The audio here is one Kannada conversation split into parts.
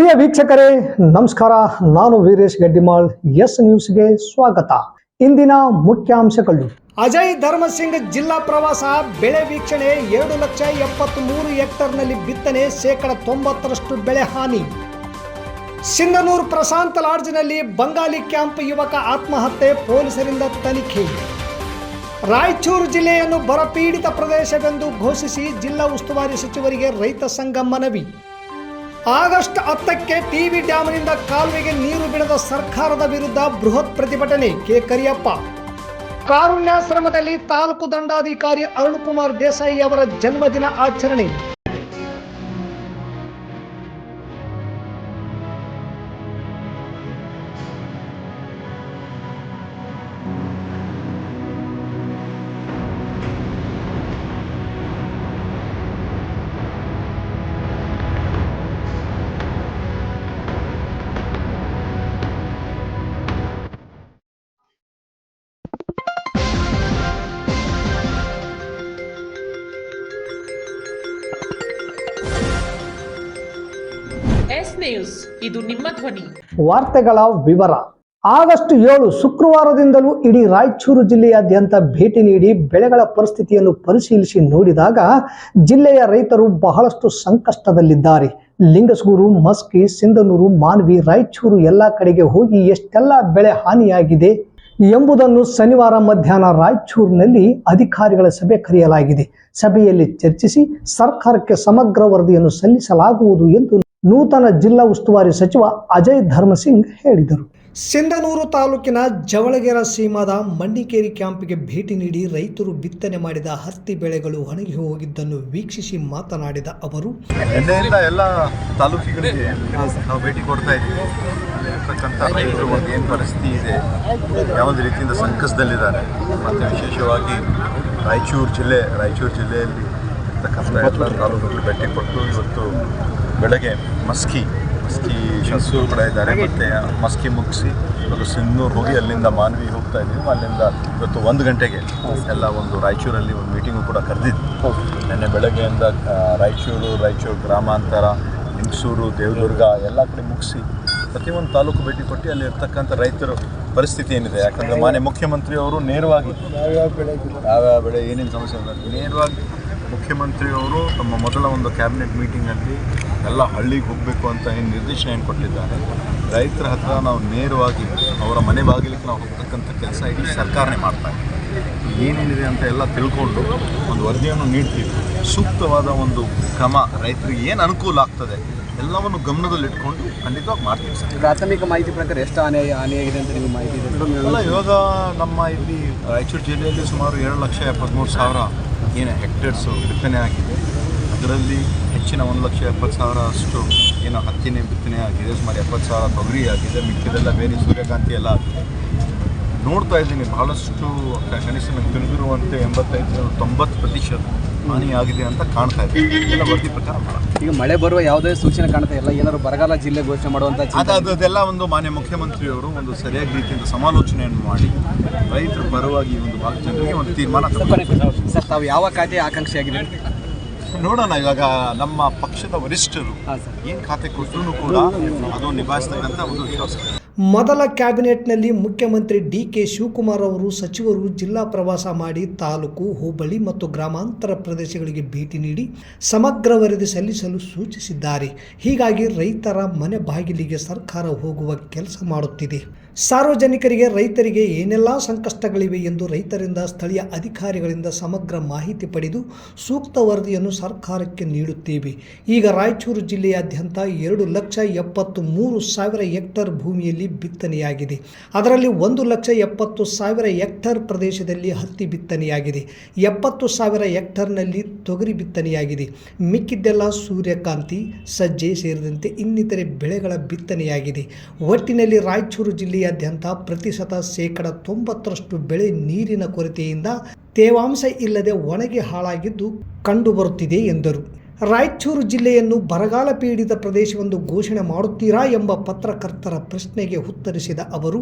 ಪ್ರಿಯ ವೀಕ್ಷಕರೇ ನಮಸ್ಕಾರ. ನಾನು ವೀರೇಶ್ ಗಡ್ಡಿಮಾಳ್. ಎಸ್ ನ್ಯೂಸ್ಗೆ ಸ್ವಾಗತ. ಇಂದಿನ ಮುಖ್ಯಾಂಶಗಳು: ಅಜಯ್ ಧರ್ಮಸಿಂಗ್ ಜಿಲ್ಲಾ ಪ್ರವಾಸ, ಬೆಳೆ ವೀಕ್ಷಣೆ, 2,73,000 ಹೆಕ್ಟರ್ನಲ್ಲಿ ಬಿತ್ತನೆ, 90% ಬೆಳೆ ಹಾನಿ. ಸಿಂಧನೂರು ಪ್ರಶಾಂತ್ ಲಾಡ್ಜ್ನಲ್ಲಿ ಬಂಗಾಲಿ ಕ್ಯಾಂಪ್ ಯುವಕ ಆತ್ಮಹತ್ಯೆ, ಪೊಲೀಸರಿಂದ ತನಿಖೆ. ರಾಯಚೂರು ಜಿಲ್ಲೆಯನ್ನು ಬರಪೀಡಿತ ಪ್ರದೇಶವೆಂದು ಘೋಷಿಸಿ ಜಿಲ್ಲಾ ಉಸ್ತುವಾರಿ ಸಚಿವರಿಗೆ ರೈತ ಸಂಘ ಮನವಿ. ಆಗಸ್ಟ್ 10ಕ್ಕೆ ಟಿಬಿ ಡ್ಯಾಂನಿಂದ ಕಾಲುವೆಗೆ ನೀರು ಬಿಡದ ಸರ್ಕಾರದ ವಿರುದ್ಧ ಬೃಹತ್ ಪ್ರತಿಭಟನೆ. ಕೆ ಕರಿಯಪ್ಪ. ಕಾರುಣ್ಯಾಶ್ರಮದಲ್ಲಿ ತಾಲೂಕು ದಂಡಾಧಿಕಾರಿ ಅರುಣ್ ಕುಮಾರ್ ದೇಸಾಯಿ ಅವರ ಜನ್ಮದಿನ ಆಚರಣೆ. ಎಸ್ ನ್ಯೂಸ್, ಇದು ನಿಮ್ಮ ಧ್ವನಿ. ವಾರ್ತೆಗಳ ವಿವರ. ಆಗಸ್ಟ್ 7 ಶುಕ್ರವಾರದಿಂದಲೂ ಇಡೀ ರಾಯಚೂರು ಜಿಲ್ಲೆಯಾದ್ಯಂತ ಭೇಟಿ ನೀಡಿ ಬೆಳೆಗಳ ಪರಿಸ್ಥಿತಿಯನ್ನು ಪರಿಶೀಲಿಸಿ ನೋಡಿದಾಗ ಜಿಲ್ಲೆಯ ರೈತರು ಬಹಳಷ್ಟು ಸಂಕಷ್ಟದಲ್ಲಿದ್ದಾರೆ. ಲಿಂಗಸಗೂರು, ಮಸ್ಕಿ, ಸಿಂಧನೂರು, ಮಾನ್ವಿ, ರಾಯಚೂರು ಎಲ್ಲ ಕಡೆಗೆ ಹೋಗಿ ಎಷ್ಟೆಲ್ಲ ಬೆಳೆ ಹಾನಿಯಾಗಿದೆ ಎಂಬುದನ್ನು ಶನಿವಾರ ಮಧ್ಯಾಹ್ನ ರಾಯಚೂರಿನಲ್ಲಿ ಅಧಿಕಾರಿಗಳ ಸಭೆ ಕರೆಯಲಾಗಿದೆ. ಸಭೆಯಲ್ಲಿ ಚರ್ಚಿಸಿ ಸರ್ಕಾರಕ್ಕೆ ಸಮಗ್ರ ವರದಿಯನ್ನು ಸಲ್ಲಿಸಲಾಗುವುದು ಎಂದು ನೂತನ ಜಿಲ್ಲಾ ಉಸ್ತುವಾರಿ ಸಚಿವ ಅಜಯ್ ಧರ್ಮಸಿಂಗ್ ಹೇಳಿದರು. ಸಿಂಧನೂರು ತಾಲೂಕಿನ ಜವಳಗೆರೆ ಸೀಮಾದ ಮಣ್ಣಿಕೇರಿ ಕ್ಯಾಂಪ್ಗೆ ಭೇಟಿ ನೀಡಿ ರೈತರು ಬಿತ್ತನೆ ಮಾಡಿದ ಹತ್ತಿ ಬೆಳೆಗಳು ಒಣಗಿ ಹೋಗಿದ್ದನ್ನು ವೀಕ್ಷಿಸಿ ಮಾತನಾಡಿದ ಅವರು, ನಿನ್ನೆಯಿಂದ ಎಲ್ಲ ತಾಲೂಕುಗಳಿಗೆ ನಾವು ಭೇಟಿ ಕೊಡ್ತಾ ಇದ್ದೀವಿ. ಅಲ್ಲಿರ್ತಕ್ಕಂಥ ರೈತರು ಒಂದು ಏನು ಪರಿಸ್ಥಿತಿ ಇದೆ, ಯಾವುದೇ ರೀತಿಯಿಂದ ಸಂಕಷ್ಟದಲ್ಲಿದ್ದಾರೆ. ಮತ್ತು ವಿಶೇಷವಾಗಿ ರಾಯಚೂರು ಜಿಲ್ಲೆಯಲ್ಲಿ ಇರ್ತಕ್ಕಂಥ ಎಲ್ಲ ತಾಲೂಕುಗಳು ಭೇಟಿ ಕೊಟ್ಟು ಇವತ್ತು ಬೆಳಗ್ಗೆ ಮಸ್ಕಿ ಶಾಸಕರು ಕೂಡ ಇದ್ದಾರೆ. ಮತ್ತು ಮಸ್ಕಿ ಮುಗಿಸಿ ಇವತ್ತು ಸಿಂಧನೂರು ಹೋಗಿ ಅಲ್ಲಿಂದ ಮಾನ್ವಿ ಹೋಗ್ತಾ ಇದ್ದೀವಿ. ಅಲ್ಲಿಂದ ಇವತ್ತು 1 ಗಂಟೆಗೆ ಎಲ್ಲ ಒಂದು ರಾಯಚೂರಲ್ಲಿ ಒಂದು ಮೀಟಿಂಗು ಕೂಡ ಕರೆದಿದ್ದು. ನಿನ್ನೆ ಬೆಳಗ್ಗೆಯಿಂದ ರಾಯಚೂರು ಗ್ರಾಮಾಂತರ, ಲಿಂಗಸೂರು, ದೇವದುರ್ಗ ಎಲ್ಲ ಕಡೆ ಮುಗಿಸಿ ಪ್ರತಿಯೊಂದು ತಾಲೂಕು ಭೇಟಿ ಕೊಟ್ಟು ಅಲ್ಲಿ ಇರ್ತಕ್ಕಂಥ ರೈತರ ಪರಿಸ್ಥಿತಿ ಏನಿದೆ. ಯಾಕಂದರೆ ಮಾನ್ಯ ಮುಖ್ಯಮಂತ್ರಿಯವರು ನೇರವಾಗಿ ಯಾವ್ಯಾವ ಬೆಳೆ ಏನೇನು ಸಮಸ್ಯೆ ಇದೆ ನೇರವಾಗಿ ಮುಖ್ಯಮಂತ್ರಿಯವರು ತಮ್ಮ ಮೊದಲ ಒಂದು ಕ್ಯಾಬಿನೆಟ್ ಮೀಟಿಂಗಲ್ಲಿ ಎಲ್ಲ ಹಳ್ಳಿಗೆ ಹೋಗಬೇಕು ಅಂತ ಏನು ನಿರ್ದೇಶನ ಏನು ಕೊಟ್ಟಿದ್ದಾರೆ. ರೈತರ ಹತ್ರ ನಾವು ನೇರವಾಗಿ ಅವರ ಮನೆ ಬಾಗಿಲಿಗೆ ನಾವು ಹೋಗ್ತಕ್ಕಂಥ ಕೆಲಸ ಇಡೀ ಸರ್ಕಾರನೇ ಮಾಡ್ತಾರೆ. ಏನೇನಿದೆ ಅಂತ ಎಲ್ಲ ತಿಳ್ಕೊಂಡು ಒಂದು ವರದಿಯನ್ನು ನೀಡ್ತೀವಿ. ಸೂಕ್ತವಾದ ಒಂದು ಕ್ರಮ ರೈತರಿಗೆ ಏನು ಅನುಕೂಲ ಆಗ್ತದೆ ಎಲ್ಲವನ್ನು ಗಮನದಲ್ಲಿಟ್ಕೊಂಡು ಖಂಡಿತವಾಗಿ ಮಾಡ್ತೀವಿ ಸರ್. ಪ್ರಾಥಮಿಕ ಮಾಹಿತಿ ಪ್ರಕಾರ ಎಷ್ಟು ಹಾನಿಯಾಗಿದೆ ಅಂತ ನೀವು ಮಾಹಿತಿ ಇದೆ? ಅಲ್ಲ, ಇವಾಗ ನಮ್ಮ ಇಲ್ಲಿ ರಾಯಚೂರು ಜಿಲ್ಲೆಯಲ್ಲಿ ಸುಮಾರು 7,73,000 ಏನು ಹೆಕ್ಟೇರ್ಸು ಬಿತ್ತನೆ ಆಗಿದೆ. ಅದರಲ್ಲಿ ಹೆಚ್ಚಿನ 1,70,000 ಅಷ್ಟು ಏನು ಹತ್ತಿನೇ ಬಿತ್ತನೆ ಆಗಿದೆ. ಸುಮಾರು 70,000 ತೊಗರಿ ಆಗಿದೆ. ಮಿಕ್ಕಿದೆಲ್ಲ ಬೇರೆ ಸೂರ್ಯಕಾಂತಿ ಎಲ್ಲ ಆಗಿದೆ. ನೋಡ್ತಾ ಇದ್ದೀನಿ ಬಹಳಷ್ಟು ಕನಿಷ್ಠ ನನಗೆ ತಿಳಿದಿರುವಂತೆ 85-90% ಹಾನಿಯಾಗಿದೆ ಅಂತ ಕಾಣ್ತಾ ಇದೆ. ಎಲ್ಲ ವರದಿ ಪ್ರಕಾರ ಈಗ ಮಳೆ ಬರುವ ಯಾವುದೇ ಸೂಚನೆ ಕಾಣ್ತಾ ಇಲ್ಲ. ಏನಾದ್ರು ಬರಗಾಲ ಜಿಲ್ಲೆ ಘೋಷಣೆ ಮಾಡುವಂಥ ಅದೆಲ್ಲ ಒಂದು ಮಾನ್ಯ ಮುಖ್ಯಮಂತ್ರಿಯವರು ಒಂದು ಸರಿಯಾದ ರೀತಿಯಿಂದ ಸಮಾಲೋಚನೆಯನ್ನು ಮಾಡಿ ರೈತರ ಪರವಾಗಿ ಒಂದು ಭಾಗ ಜನರಿಗೆ ಒಂದು ತೀರ್ಮಾನ ಸರ್, ತಾವು ಯಾವ ಖಾತೆ ಆಕಾಂಕ್ಷಿಯಾಗಿದೆ ನೋಡೋಣ. ಇವಾಗ ನಮ್ಮ ಪಕ್ಷದ ವರಿಷ್ಠರು ಏನು ಖಾತೆ ಕೊಟ್ಟರೂ ಕೂಡ ಅದು ನಿಭಾಯಿಸ್ತಕ್ಕಂಥ ಒಂದು ವಿಶ್ವಾಸ. ಮೊದಲ ಕ್ಯಾಬಿನೆಟ್ನಲ್ಲಿ ಮುಖ್ಯಮಂತ್ರಿ ಡಿ.ಕೆ. ಶಿವಕುಮಾರ್ ಅವರು ಸಚಿವರು ಜಿಲ್ಲಾ ಪ್ರವಾಸ ಮಾಡಿ ತಾಲೂಕು, ಹೋಬಳಿ ಮತ್ತು ಗ್ರಾಮಾಂತರ ಪ್ರದೇಶಗಳಿಗೆ ಭೇಟಿ ನೀಡಿ ಸಮಗ್ರ ವರದಿ ಸಲ್ಲಿಸಲು ಸೂಚಿಸಿದ್ದಾರೆ. ಹೀಗಾಗಿ ರೈತರ ಮನೆ ಬಾಗಿಲಿಗೆ ಸರ್ಕಾರ ಹೋಗುವ ಕೆಲಸ ಮಾಡುತ್ತಿದೆ. ಸಾರ್ವಜನಿಕರಿಗೆ, ರೈತರಿಗೆ ಏನೆಲ್ಲ ಸಂಕಷ್ಟಗಳಿವೆ ಎಂದು ರೈತರಿಂದ, ಸ್ಥಳೀಯ ಅಧಿಕಾರಿಗಳಿಂದ ಸಮಗ್ರ ಮಾಹಿತಿ ಪಡೆದು ಸೂಕ್ತ ವರದಿಯನ್ನು ಸರ್ಕಾರಕ್ಕೆ ನೀಡುತ್ತೇವೆ. ಈಗ ರಾಯಚೂರು ಜಿಲ್ಲೆಯಾದ್ಯಂತ 2,73,000 ಹೆಕ್ಟರ್ ಭೂಮಿಯಲ್ಲಿ ಬಿತ್ತನೆಯಾಗಿದೆ. ಅದರಲ್ಲಿ 1,70,000 ಹೆಕ್ಟರ್ ಪ್ರದೇಶದಲ್ಲಿ ಹತ್ತಿ ಬಿತ್ತನೆಯಾಗಿದೆ. 70,000 ಹೆಕ್ಟರ್ನಲ್ಲಿ ತೊಗರಿ ಬಿತ್ತನೆಯಾಗಿದೆ. ಮಿಕ್ಕಿದ್ದೆಲ್ಲ ಸೂರ್ಯಕಾಂತಿ, ಸಜ್ಜೆ ಸೇರಿದಂತೆ ಇನ್ನಿತರೆ ಬೆಳೆಗಳ ಬಿತ್ತನೆಯಾಗಿದೆ. ಒಟ್ಟಿನಲ್ಲಿ ರಾಯಚೂರು ಜಿಲ್ಲೆಯಾದ್ಯಂತ ಪ್ರತಿಶತ 90% ಬೆಳೆ ನೀರಿನ ಕೊರತೆಯಿಂದ ತೇವಾಂಶ ಇಲ್ಲದೆ ಒಣಗಿ ಹಾಳಾಗಿದ್ದು ಕಂಡುಬರುತ್ತಿದೆ ಎಂದರು. ರಾಯಚೂರು ಜಿಲ್ಲೆಯನ್ನು ಬರಗಾಲ ಪೀಡಿತ ಪ್ರದೇಶವೆಂದು ಘೋಷಣೆ ಮಾಡುತ್ತೀರಾ ಎಂಬ ಪತ್ರಕರ್ತರ ಪ್ರಶ್ನೆಗೆ ಉತ್ತರಿಸಿದ ಅವರು,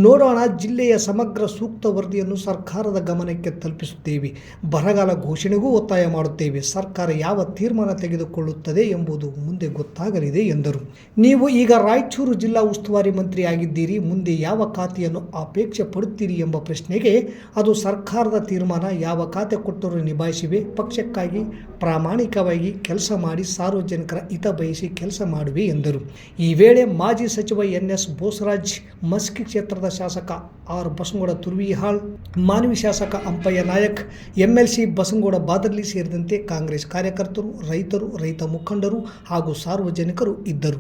ನೋಡೋಣ, ಜಿಲ್ಲೆಯ ಸಮಗ್ರ ಸೂಕ್ತ ವರದಿಯನ್ನು ಸರ್ಕಾರದ ಗಮನಕ್ಕೆ ತಲುಪಿಸುತ್ತೇವೆ. ಬರಗಾಲ ಘೋಷಣೆಗೂ ಒತ್ತಾಯ ಮಾಡುತ್ತೇವೆ. ಸರ್ಕಾರ ಯಾವ ತೀರ್ಮಾನ ತೆಗೆದುಕೊಳ್ಳುತ್ತದೆ ಎಂಬುದು ಮುಂದೆ ಗೊತ್ತಾಗಲಿದೆ ಎಂದರು. ನೀವು ಈಗ ರಾಯಚೂರು ಜಿಲ್ಲಾ ಉಸ್ತುವಾರಿ ಮಂತ್ರಿ ಆಗಿದ್ದೀರಿ. ಮುಂದೆ ಯಾವ ಖಾತೆಯನ್ನು ಅಪೇಕ್ಷೆ ಪಡುತ್ತೀರಿ ಎಂಬ ಪ್ರಶ್ನೆಗೆ, ಅದು ಸರ್ಕಾರದ ತೀರ್ಮಾನ. ಯಾವ ಖಾತೆ ಕೊಟ್ಟರೂ ನಿಭಾಯಿಸುವೆ. ಪಕ್ಷಕ್ಕಾಗಿ ಪ್ರಾಮಾಣಿಕವಾಗಿ ಕೆಲಸ ಮಾಡಿ ಸಾರ್ವಜನಿಕರ ಹಿತ ಬಯಸಿ ಕೆಲಸ ಮಾಡುವೆ ಎಂದರು. ಈ ವೇಳೆ ಮಾಜಿ ಸಚಿವ NS ಬೋಸರಾಜ್, ಮಸ್ಕಿ ಕ್ಷೇತ್ರದ ಶಾಸಕ R ಬಸನಗೌಡ ತುರ್ವಿಹಾಳ್, ಮಾನವಿ ಶಾಸಕ ಅಂಪಯ್ಯ ನಾಯಕ್, MLC ಬಸನಗೌಡ ಬಾದರ್ಲಿ ಸೇರಿದಂತೆ ಕಾಂಗ್ರೆಸ್ ಕಾರ್ಯಕರ್ತರು, ರೈತರು, ರೈತ ಮುಖಂಡರು ಹಾಗೂ ಸಾರ್ವಜನಿಕರು ಇದ್ದರು.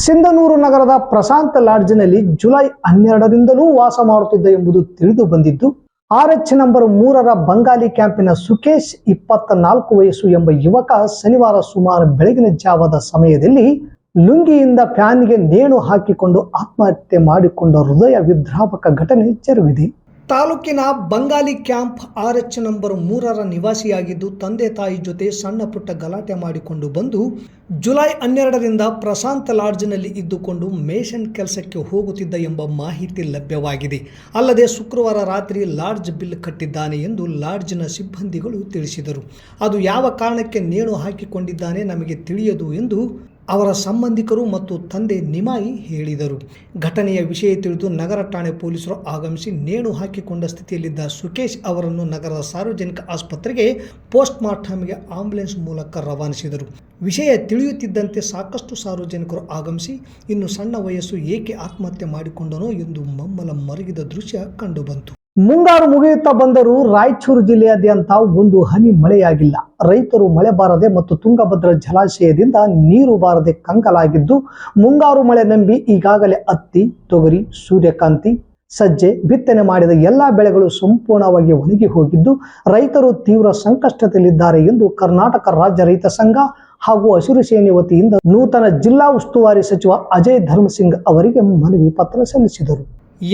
ಸಿಂಧನೂರು ನಗರದ ಪ್ರಶಾಂತ್ ಲಾಡ್ಜ್ನಲ್ಲಿ ಜುಲೈ 12ರಿಂದಲೂ ವಾಸ ಮಾಡುತ್ತಿದ್ದ ಎಂಬುದು ತಿಳಿದು ಬಂದಿದ್ದು, RH ನಂಬರ್ 3ರ ಬಂಗಾಲಿ ಕ್ಯಾಂಪಿನ ಸುಕೇಶ್ 24 ವಯಸ್ಸು ಎಂಬ ಯುವಕ ಶನಿವಾರ ಸುಮಾರು ಬೆಳಗಿನ ಜಾವದ ಸಮಯದಲ್ಲಿ ಲುಂಗಿಯಿಂದ ಫ್ಯಾನ್ಗೆ ನೇಣು ಹಾಕಿಕೊಂಡು ಆತ್ಮಹತ್ಯೆ ಮಾಡಿಕೊಂಡ ಹೃದಯ ವಿದ್ರಾವಕ ಘಟನೆ ಜರುಗಿದೆ. ತಾಲೂಕಿನ ಬಂಗಾಲಿ ಕ್ಯಾಂಪ್ RH ನಂಬರ್ 3ರ ನಿವಾಸಿಯಾಗಿದ್ದು, ತಂದೆ ತಾಯಿ ಜೊತೆ ಸಣ್ಣ ಪುಟ್ಟ ಗಲಾಟೆ ಮಾಡಿಕೊಂಡು ಬಂದು ಜುಲೈ 12ರಿಂದ ಪ್ರಶಾಂತ್ ಲಾಡ್ಜ್ನಲ್ಲಿ ಇದ್ದುಕೊಂಡು ಮೇಷನ್ ಕೆಲಸಕ್ಕೆ ಹೋಗುತ್ತಿದ್ದ ಎಂಬ ಮಾಹಿತಿ ಲಭ್ಯವಾಗಿದೆ. ಅಲ್ಲದೆ ಶುಕ್ರವಾರ ರಾತ್ರಿ ಲಾಡ್ಜ್ ಬಿಲ್ ಕಟ್ಟಿದ್ದಾನೆ ಎಂದು ಲಾಡ್ಜ್ನ ಸಿಬ್ಬಂದಿಗಳು ತಿಳಿಸಿದರು. ಅದು ಯಾವ ಕಾರಣಕ್ಕೆ ನೇಣು ಹಾಕಿಕೊಂಡಿದ್ದಾನೆ ನಮಗೆ ತಿಳಿಯದು ಎಂದು ಅವರ ಸಂಬಂಧಿಕರು ಮತ್ತು ತಂದೆ ನಿಮಾಯಿ ಹೇಳಿದರು. ಘಟನೆಯ ವಿಷಯ ತಿಳಿದು ನಗರ ಠಾಣೆ ಪೊಲೀಸರು ಆಗಮಿಸಿ ನೇಣು ಹಾಕಿಕೊಂಡ ಸ್ಥಿತಿಯಲ್ಲಿದ್ದ ಸುಕೇಶ್ ಅವರನ್ನು ನಗರದ ಸಾರ್ವಜನಿಕ ಆಸ್ಪತ್ರೆಗೆ ಪೋಸ್ಟ್ ಮಾರ್ಟಮ್ಗೆ ಆಂಬ್ಯುಲೆನ್ಸ್ ಮೂಲಕ ರವಾನಿಸಿದರು. ವಿಷಯ ತಿಳಿಯುತ್ತಿದ್ದಂತೆ ಸಾಕಷ್ಟು ಸಾರ್ವಜನಿಕರು ಆಗಮಿಸಿ, ಇನ್ನು ಸಣ್ಣ ವಯಸ್ಸು ಏಕೆ ಆತ್ಮಹತ್ಯೆ ಮಾಡಿಕೊಂಡನೋ ಎಂದು ಮಮ್ಮಲ ಮರಗಿದ ದೃಶ್ಯ ಕಂಡುಬಂತು. ಮುಂಗಾರು ಮುಗಿಯುತ್ತಾ ಬಂದರೂ ರಾಯಚೂರು ಜಿಲ್ಲೆಯಾದ್ಯಂತ ಒಂದು ಹನಿ ಮಳೆಯಾಗಿಲ್ಲ. ರೈತರು ಮಳೆ ಬಾರದೆ ಮತ್ತು ತುಂಗಭದ್ರಾ ಜಲಾಶಯದಿಂದ ನೀರು ಬಾರದೆ ಕಂಗಾಲಾಗಿದ್ದು, ಮುಂಗಾರು ಮಳೆ ನಂಬಿ ಈಗಾಗಲೇ ಹತ್ತಿ, ತೊಗರಿ, ಸೂರ್ಯಕಾಂತಿ, ಸಜ್ಜೆ ಬಿತ್ತನೆ ಮಾಡಿದ ಎಲ್ಲಾ ಬೆಳೆಗಳು ಸಂಪೂರ್ಣವಾಗಿ ಒಣಗಿ ಹೋಗಿದ್ದು, ರೈತರು ತೀವ್ರ ಸಂಕಷ್ಟದಲ್ಲಿದ್ದಾರೆ ಎಂದು ಕರ್ನಾಟಕ ರಾಜ್ಯ ರೈತ ಸಂಘ ಹಾಗೂ ಹಸಿರು ಸೇನೆ ವತಿಯಿಂದ ನೂತನ ಜಿಲ್ಲಾ ಉಸ್ತುವಾರಿ ಸಚಿವ ಅಜಯ್ ಧರ್ಮಸಿಂಗ್ ಅವರಿಗೆ ಮನವಿ ಪತ್ರ ಸಲ್ಲಿಸಿದರು.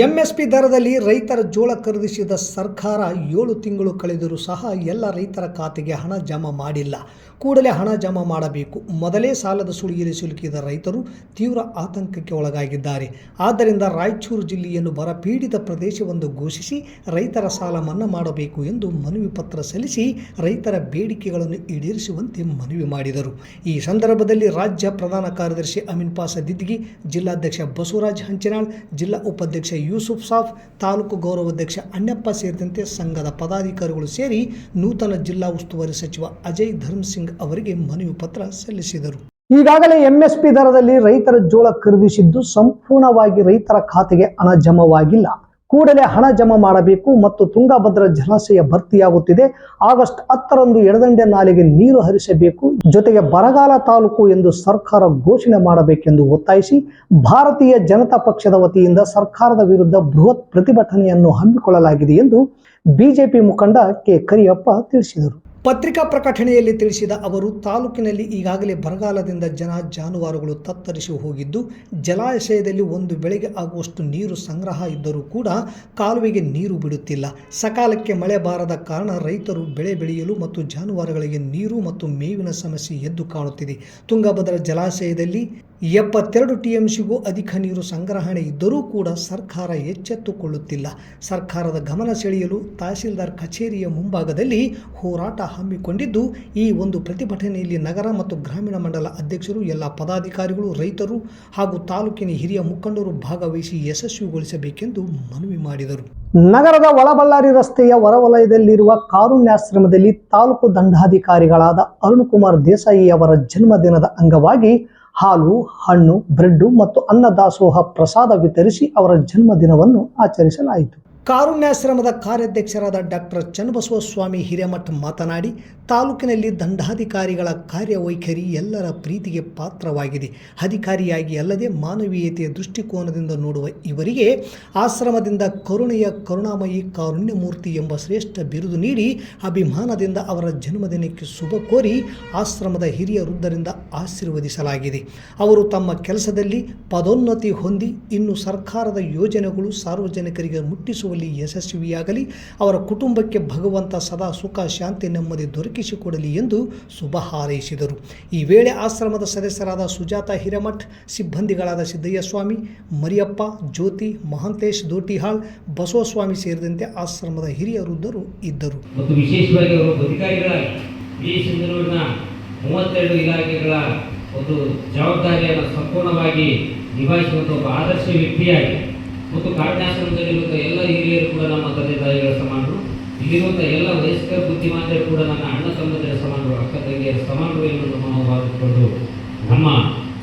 MSP ದರದಲ್ಲಿ ರೈತರ ಜೋಳ ಖರೀದಿಸಿದ ಸರ್ಕಾರ 7 ತಿಂಗಳು ಕಳೆದರೂ ಸಹ ಎಲ್ಲ ರೈತರ ಖಾತೆಗೆ ಹಣ ಜಮಾ ಮಾಡಿಲ್ಲ. ಕೂಡಲೇ ಹಣ ಜಮಾ ಮಾಡಬೇಕು. ಮೊದಲೇ ಸಾಲದ ಸುಳಿಯಲ್ಲಿ ಸಿಲುಕಿದ ರೈತರು ತೀವ್ರ ಆತಂಕಕ್ಕೆ ಒಳಗಾಗಿದ್ದಾರೆ. ಆದ್ದರಿಂದ ರಾಯಚೂರು ಜಿಲ್ಲೆಯನ್ನು ಬರಪೀಡಿತ ಪ್ರದೇಶವೆಂದು ಘೋಷಿಸಿ ರೈತರ ಸಾಲ ಮನ್ನಾ ಮಾಡಬೇಕು ಎಂದು ಮನವಿ ಪತ್ರ ಸಲ್ಲಿಸಿ ರೈತರ ಬೇಡಿಕೆಗಳನ್ನು ಈಡೇರಿಸುವಂತೆ ಮನವಿ ಮಾಡಿದರು. ಈ ಸಂದರ್ಭದಲ್ಲಿ ರಾಜ್ಯ ಪ್ರಧಾನ ಕಾರ್ಯದರ್ಶಿ ಅಮೀನ್ ಪಾಷಾ ದಿದ್ಗಿ, ಜಿಲ್ಲಾಧ್ಯಕ್ಷ ಬಸವರಾಜ್ ಹಂಚಿನಾಳ್, ಜಿಲ್ಲಾ ಉಪಾಧ್ಯಕ್ಷ ಯೂಸುಫ್ ಸಾಫ್, ತಾಲೂಕು ಗೌರವಾಧ್ಯಕ್ಷ ಅಣ್ಣಪ್ಪ ಸೇರಿದಂತೆ ಸಂಘದ ಪದಾಧಿಕಾರಿಗಳು ಸೇರಿ ನೂತನ ಜಿಲ್ಲಾ ಉಸ್ತುವಾರಿ ಸಚಿವ ಅಜಯ್ ಧರ್ಮಸಿಂಗ್ ಅವರಿಗೆ ಮನವಿ ಪತ್ರ ಸಲ್ಲಿಸಿದರು. ಈಗಾಗಲೇ MSP ದರದಲ್ಲಿ ರೈತರ ಜೋಳ ಖರೀದಿಸಿದ್ದು ಸಂಪೂರ್ಣವಾಗಿ ರೈತರ ಖಾತೆಗೆ ಹಣ ಜಮಾವಾಗಿಲ್ಲ. ಕೂಡಲೇ ಹಣ ಜಮಾ ಮಾಡಬೇಕು ಮತ್ತು ತುಂಗಭದ್ರಾ ಜಲಾಶಯ ಭರ್ತಿಯಾಗುತ್ತಿದೆ. ಆಗಸ್ಟ್ 10ರಂದು ಎಡದಂಡೆ ನಾಲೆಗೆ ನೀರು ಹರಿಸಬೇಕು. ಜೊತೆಗೆ ಬರಗಾಲ ತಾಲೂಕು ಎಂದು ಸರ್ಕಾರ ಘೋಷಣೆ ಮಾಡಬೇಕೆಂದು ಒತ್ತಾಯಿಸಿ ಭಾರತೀಯ ಜನತಾ ಪಕ್ಷದ ವತಿಯಿಂದ ಸರ್ಕಾರದ ವಿರುದ್ಧ ಬೃಹತ್ ಪ್ರತಿಭಟನೆಯನ್ನು ಹಮ್ಮಿಕೊಳ್ಳಲಾಗಿದೆ ಎಂದು ಬಿಜೆಪಿ ಮುಖಂಡ ಕೆ ಕರಿಯಪ್ಪ ತಿಳಿಸಿದರು. ಪತ್ರಿಕಾ ಪ್ರಕಟಣೆಯಲ್ಲಿ ತಿಳಿಸಿದ ಅವರು, ತಾಲೂಕಿನಲ್ಲಿ ಈಗಾಗಲೇ ಬರಗಾಲದಿಂದ ಜಾನುವಾರುಗಳು ತತ್ತರಿಸಿ ಹೋಗಿದ್ದು, ಜಲಾಶಯದಲ್ಲಿ ಒಂದು ಬೆಳೆಗೆ ಆಗುವಷ್ಟು ನೀರು ಸಂಗ್ರಹ ಇದ್ದರೂ ಕೂಡ ಕಾಲುವೆಗೆ ನೀರು ಬಿಡುತ್ತಿಲ್ಲ. ಸಕಾಲಕ್ಕೆ ಮಳೆ ಬಾರದ ಕಾರಣ ರೈತರು ಬೆಳೆ ಬೆಳೆಯಲು ಮತ್ತು ಜಾನುವಾರುಗಳಿಗೆ ನೀರು ಮತ್ತು ಮೇವಿನ ಸಮಸ್ಯೆ ಎದ್ದು ಕಾಣುತ್ತಿದೆ. ತುಂಗಭದ್ರಾ ಜಲಾಶಯದಲ್ಲಿ 72 TMCಗೂ ಅಧಿಕ ನೀರು ಸಂಗ್ರಹಣೆ ಇದ್ದರೂ ಕೂಡ ಸರ್ಕಾರ ಎಚ್ಚೆತ್ತುಕೊಳ್ಳುತ್ತಿಲ್ಲ. ಸರ್ಕಾರದ ಗಮನ ಸೆಳೆಯಲು ತಹಸೀಲ್ದಾರ್ ಕಚೇರಿಯ ಮುಂಭಾಗದಲ್ಲಿ ಹೋರಾಟ ಹಮ್ಮಿಕೊಂಡಿದ್ದು, ಈ ಒಂದು ಪ್ರತಿಭಟನೆಯಲ್ಲಿ ನಗರ ಮತ್ತು ಗ್ರಾಮೀಣ ಮಂಡಲ ಅಧ್ಯಕ್ಷರು, ಎಲ್ಲ ಪದಾಧಿಕಾರಿಗಳು, ರೈತರು ಹಾಗೂ ತಾಲೂಕಿನ ಹಿರಿಯ ಮುಖಂಡರು ಭಾಗವಹಿಸಿ ಯಶಸ್ವಿಗೊಳಿಸಬೇಕೆಂದು ಮನವಿ ಮಾಡಿದರು. ನಗರದ ಒಳಬಳ್ಳಾರಿ ರಸ್ತೆಯ ಹೊರವಲಯದಲ್ಲಿರುವ ಕಾರುಣ್ಯಾಶ್ರಮದಲ್ಲಿ ತಾಲೂಕು ದಂಡಾಧಿಕಾರಿಗಳಾದ ಅರುಣ್ ಕುಮಾರ್ ದೇಸಾಯಿ ಅವರ ಜನ್ಮದಿನದ ಅಂಗವಾಗಿ ಹಾಲು, ಹಣ್ಣು, ಬ್ರೆಡ್ ಮತ್ತು ಅನ್ನದಾಸೋಹ ಪ್ರಸಾದ ವಿತರಿಸಿ ಅವರ ಜನ್ಮದಿನವನ್ನು ಆಚರಿಸಲಾಯಿತು. ಕಾರುಣ್ಯಾಶ್ರಮದ ಕಾರ್ಯಾಧ್ಯಕ್ಷರಾದ ಡಾಕ್ಟರ್ ಚನ್ನಬಸವಸ್ವಾಮಿ ಹಿರೇಮಠ ಮಾತನಾಡಿ, ತಾಲೂಕಿನಲ್ಲಿ ದಂಡಾಧಿಕಾರಿಗಳ ಕಾರ್ಯವೈಖರಿ ಎಲ್ಲರ ಪ್ರೀತಿಗೆ ಪಾತ್ರವಾಗಿದೆ. ಅಧಿಕಾರಿಯಾಗಿ ಅಲ್ಲದೆ ಮಾನವೀಯತೆಯ ದೃಷ್ಟಿಕೋನದಿಂದ ನೋಡುವ ಇವರಿಗೆ ಆಶ್ರಮದಿಂದ ಕರುಣೆಯ ಕರುಣಾಮಯಿ ಕಾರುಣ್ಯಮೂರ್ತಿ ಎಂಬ ಶ್ರೇಷ್ಠ ಬಿರುದು ನೀಡಿ ಅಭಿಮಾನದಿಂದ ಅವರ ಜನ್ಮದಿನಕ್ಕೆ ಶುಭ ಕೋರಿ ಆಶ್ರಮದ ಹಿರಿಯ ವೃದ್ಧರಿಂದ ಆಶೀರ್ವದಿಸಲಾಗಿದೆ. ಅವರು ತಮ್ಮ ಕೆಲಸದಲ್ಲಿ ಪದೋನ್ನತಿ ಹೊಂದಿ ಇನ್ನು ಸರ್ಕಾರದ ಯೋಜನೆಗಳು ಸಾರ್ವಜನಿಕರಿಗೆ ಮುಟ್ಟಿಸುವ ನಡೆಸುವಲ್ಲಿ ಯಶಸ್ವಿಯಾಗಲಿ. ಅವರ ಕುಟುಂಬಕ್ಕೆ ಭಗವಂತ ಸದಾ ಸುಖ ಶಾಂತಿ ನೆಮ್ಮದಿ ದೊರಕಿಸಿಕೊಡಲಿ ಎಂದು ಶುಭ ಹಾರೈಸಿದರು. ಈ ವೇಳೆ ಆಶ್ರಮದ ಸದಸ್ಯರಾದ ಸುಜಾತ ಹಿರೇಮಠ್, ಸಿಬ್ಬಂದಿಗಳಾದ ಸಿದ್ದಯ್ಯ ಸ್ವಾಮಿ, ಮರಿಯಪ್ಪ, ಜ್ಯೋತಿ, ಮಹಾಂತೇಶ್ ದೋಟಿಹಾಳ್, ಬಸವಸ್ವಾಮಿ ಸೇರಿದಂತೆ ಆಶ್ರಮದ ಹಿರಿಯ ವೃದ್ಧರು ಇದ್ದರು. ಮತ್ತು ವಿಶೇಷವಾಗಿ ಅವರು ಅಧಿಕಾರಿಗಳಾಗಿ ಈ ಸಿಂಧನೂರಿನ 32 ಇಲಾಖೆಗಳ ಒಂದು ಜವಾಬ್ದಾರಿಯನ್ನು ಸಂಪೂರ್ಣವಾಗಿ ನಿಭಾಯಿಸುವಂಥ ಒಬ್ಬ ಆದರ್ಶ ವ್ಯಕ್ತಿಯಾಗಿ ಮತ್ತು ಕಾರಣ್ಯಾಶ್ರಮದಲ್ಲಿರುವಂಥ ಎಲ್ಲ ಹಿರಿಯರು ಕೂಡ ನಮ್ಮ ತಂದೆ ತಾಯಿಗಳ ಸಮಾನರು, ಇಲ್ಲಿರುವಂಥ ಎಲ್ಲ ವಯಸ್ಕರ ಬುದ್ಧಿಮಾಂತರು ಕೂಡ ನನ್ನ ಅಣ್ಣ ತಮ್ಮಂದಿರ ಸಮಾನರು, ಅಕ್ಕ ತಂಗಿಯರ ಸಮಾನರು ಎನ್ನುವುದು ನಾವು ಭಾವಿಸಿಕೊಂಡು ನಮ್ಮ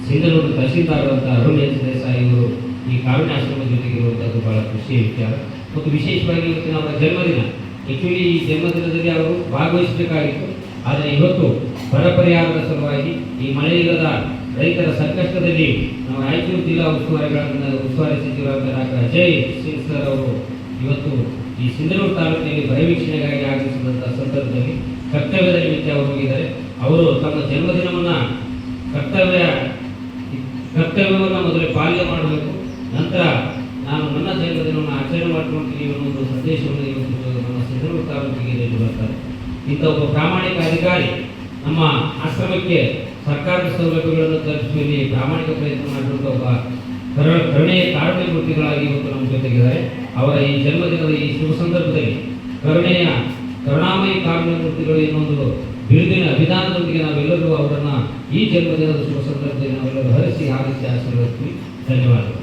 ಸಿಂಧನೂರು ತಹಶೀಲ್ದಾರ್ ಅಂತ ಅರುಣ್ ಎಚ್ ದೇಸಾಯಿ ಅವರು ಈ ಕಾರಣ್ಯಾಶ್ರಮ ಜೊತೆಗಿರುವಂಥದ್ದು ಬಹಳ ಖುಷಿಯ ವಿಚಾರ. ಮತ್ತು ವಿಶೇಷವಾಗಿ ಇವತ್ತಿನ ಅವರ ಜನ್ಮದಿನ. ಆ್ಯಕ್ಚುಲಿ ಈ ಜನ್ಮದಿನದಲ್ಲಿ ಅವರು ಭಾಗವಹಿಸಬೇಕಾಗಿತ್ತು, ಆದರೆ ಇವತ್ತು ಬರ ಪರಿಹಾರದ ಸಲುವಾಗಿ ಈ ಮಳೆಯಿಲ್ಲದ ರೈತರ ಸಂಕಷ್ಟದಲ್ಲಿ ನಾವು ರಾಯಚೂರು ಜಿಲ್ಲಾ ಉಸ್ತುವಾರಿ ಸಚಿವರಾದ ಡಾಕ್ಟರ್ ಅಜಯ್ ಸಿಂಗ್ ಸರ್ ಅವರು ಇವತ್ತು ಈ ಸಿಂಧನೂರು ತಾಲೂಕಿನಲ್ಲಿ ಪರಿವೀಕ್ಷಣೆಗಾಗಿ ಆಗಮಿಸಿದಂಥ ಸಂದರ್ಭದಲ್ಲಿ ಕರ್ತವ್ಯದ ನಿಮಿತ್ತ ಅವರು ಹೋಗಿದ್ದಾರೆ. ಅವರು ತಮ್ಮ ಜನ್ಮದಿನವನ್ನು ಕರ್ತವ್ಯವನ್ನು ಮೊದಲೇ ಪಾಲನೆ ಮಾಡಬೇಕು, ನಂತರ ನಾನು ನನ್ನ ಜನ್ಮದಿನವನ್ನು ಆಚರಣೆ ಮಾಡಿಕೊಳ್ತೀನಿ ಅನ್ನೋ ಒಂದು ಸಂದೇಶವನ್ನು ಇವತ್ತು ನಮ್ಮ ಸಿಂಧನೂರು ತಾಲೂಕಿಗೆ ನೀಡಿ ಬರ್ತಾರೆ. ಇಂಥ ಒಬ್ಬ ಪ್ರಾಮಾಣಿಕ ಅಧಿಕಾರಿ ನಮ್ಮ ಆಶ್ರಮಕ್ಕೆ ಸರ್ಕಾರದ ಸೌಲಭ್ಯಗಳನ್ನು ತಲುಪಿಸುವಲ್ಲಿ ಪ್ರಾಮಾಣಿಕ ಪ್ರಯತ್ನ ಮಾಡಿರುವಂಥ ಒಬ್ಬ ಕರುಣೆಯ ಕಾರುಣ್ಯ ಮೂರ್ತಿಗಳಾಗಿ ಇವತ್ತು ನಮ್ಮ ಜೊತೆಗಿದ್ದಾರೆ. ಅವರ ಈ ಜನ್ಮದಿನದ ಈ ಶುಭ ಸಂದರ್ಭದಲ್ಲಿ ಕರುಣಾಮಯಿ ಕಾರುಣ್ಯ ಮೂರ್ತಿಗಳು ಎನ್ನುವುದು ಬಿರುದಿನ ಅಭಿಧಾನದೊಂದಿಗೆ ನಾವೆಲ್ಲರೂ ಅವರನ್ನು ಈ ಜನ್ಮದಿನದ ಶುಭ ಸಂದರ್ಭದಲ್ಲಿ ನಾವೆಲ್ಲರೂ ಹರಿಸಿ ಆಶೀರ್ವದಿಸ್ತೀವಿ. ಧನ್ಯವಾದಗಳು.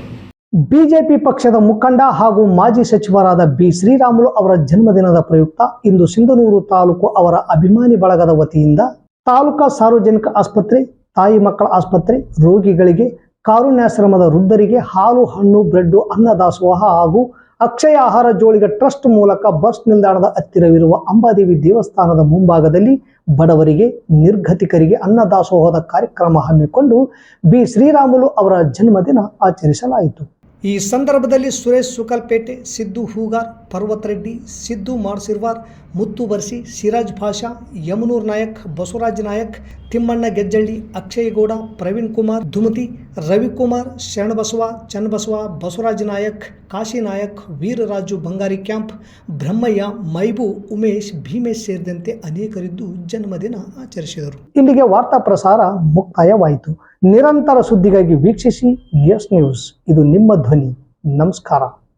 ಬಿಜೆಪಿ ಪಕ್ಷದ ಮುಖಂಡ ಹಾಗೂ ಮಾಜಿ ಸಚಿವರಾದ ಬಿ ಶ್ರೀರಾಮುಲು ಅವರ ಜನ್ಮದಿನದ ಪ್ರಯುಕ್ತ ಇಂದು ಸಿಂಧನೂರು ತಾಲೂಕು ಅವರ ಅಭಿಮಾನಿ ಬಳಗದ ವತಿಯಿಂದ ತಾಲೂಕಾ ಸಾರ್ವಜನಿಕ ಆಸ್ಪತ್ರೆ, ತಾಯಿ ಮಕ್ಕಳ ಆಸ್ಪತ್ರೆ, ರೋಗಿಗಳಿಗೆ, ಕಾರುಣ್ಯಾಶ್ರಮದ ವೃದ್ಧರಿಗೆ ಹಾಲು, ಹಣ್ಣು, ಬ್ರೆಡ್, ಅನ್ನದಾಸೋಹ ಹಾಗೂ ಅಕ್ಷಯ ಆಹಾರ ಜೋಳಿಗೆ ಟ್ರಸ್ಟ್ ಮೂಲಕ ಬಸ್ ನಿಲ್ದಾಣದ ಹತ್ತಿರವಿರುವ ಅಂಬಾದೇವಿ ದೇವಸ್ಥಾನದ ಮುಂಭಾಗದಲ್ಲಿ ಬಡವರಿಗೆ, ನಿರ್ಗತಿಕರಿಗೆ ಅನ್ನದಾಸೋಹದ ಕಾರ್ಯಕ್ರಮ ಹಮ್ಮಿಕೊಂಡು ಬಿ ಶ್ರೀರಾಮುಲು ಅವರ ಜನ್ಮದಿನ ಆಚರಿಸಲಾಯಿತು. ಈ ಸಂದರ್ಭದಲ್ಲಿ ಸುರೇಶ್ ಸುಕಲ್ಪೇಟೆ, ಸಿದ್ದು ಹೂಗಾರ್, ಪರ್ವತ್ ರೆಡ್ಡಿ, ಸಿದ್ದು ಮಾಡ್ಸಿರ್ವಾರ್, ಮುತ್ತು ಬರ್ಸಿ, ಸಿರಾಜ್ ಭಾಷಾ, ಯಮನೂರ್ ನಾಯಕ್, ಬಸವರಾಜ್ ನಾಯಕ್, ತಿಮ್ಮಣ್ಣ ಗೆಜ್ಜಳ್ಳಿ, ಅಕ್ಷಯಗೌಡ, ಪ್ರವೀಣ್ ಕುಮಾರ್ ಧುಮತಿ, ರವಿಕುಮಾರ್, ಶರಣಬಸವ, ಚನ್ನಬಸವ, ಬಸವರಾಜ್ ನಾಯಕ್, ಕಾಶಿ ನಾಯಕ್, ವೀರರಾಜು ಬಂಗಾರಿ ಕ್ಯಾಂಪ್, ಬ್ರಹ್ಮಯ್ಯ, ಮೈಬು, ಉಮೇಶ್, ಭೀಮೇಶ್ ಸೇರಿದಂತೆ ಅನೇಕರಿದ್ದು ಜನ್ಮದಿನ ಆಚರಿಸಿದರು. ಇಲ್ಲಿಗೆ ವಾರ್ತಾ ಪ್ರಸಾರ ಮುಕ್ತಾಯವಾಯಿತು. ನಿರಂತರ ಸುದ್ದಿಗಾಗಿ ವೀಕ್ಷಿಸಿ ಎಸ್ ನ್ಯೂಸ್. ಇದು ನಿಮ್ಮ ಧ್ವನಿ. ನಮಸ್ಕಾರ.